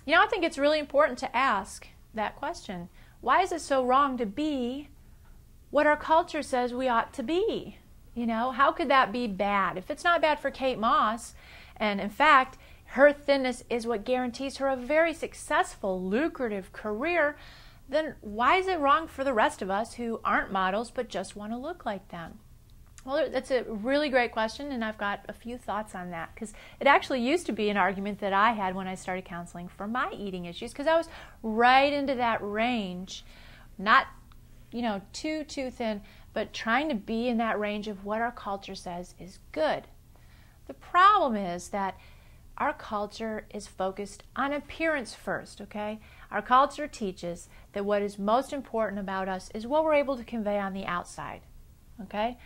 You know, I think it's really important to ask that question. Why is it so wrong to be what our culture says we ought to be? You know, how could that be bad? If it's not bad for Kate Moss, and in fact, her thinness is what guarantees her a very successful, lucrative career, then why is it wrong for the rest of us who aren't models but just want to look like them? Well, that's a really great question, and I've got a few thoughts on that, because it actually used to be an argument that I had when I started counseling for my eating issues, because I was right into that range, not, you know, too thin, but trying to be in that range of what our culture says is good. The problem is that our culture is focused on appearance first, okay? Our culture teaches that what is most important about us is what we're able to convey on the outside, okay?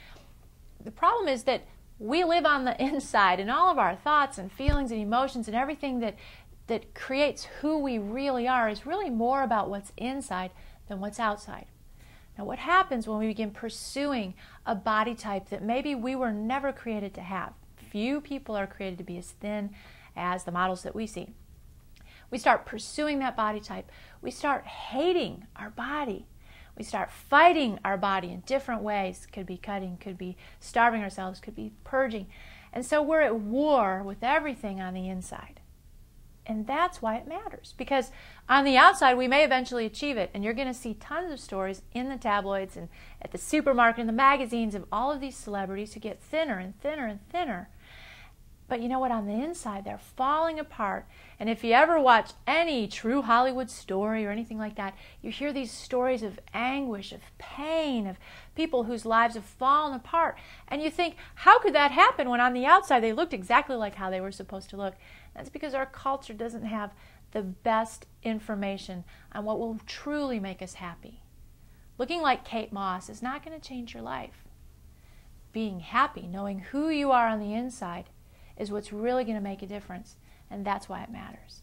The problem is that we live on the inside, and all of our thoughts and feelings and emotions and everything that creates who we really are is really more about what's inside than what's outside. Now, what happens when we begin pursuing a body type that maybe we were never created to have? Few people are created to be as thin as the models that we see. We start pursuing that body type. We start hating our body. We start fighting our body in different ways. Could be cutting, could be starving ourselves, could be purging. And so we're at war with everything on the inside. And that's why it matters. Because on the outside, we may eventually achieve it. And you're going to see tons of stories in the tabloids and at the supermarket and the magazines of all of these celebrities who get thinner and thinner and thinner. But you know what? On the inside, they're falling apart. And if you ever watch any true Hollywood story or anything like that, you hear these stories of anguish, of pain, of people whose lives have fallen apart. And you think, how could that happen when on the outside they looked exactly like how they were supposed to look? That's because our culture doesn't have the best information on what will truly make us happy. Looking like Kate Moss is not going to change your life. Being happy, knowing who you are on the inside, is what's really going to make a difference, and that's why it matters.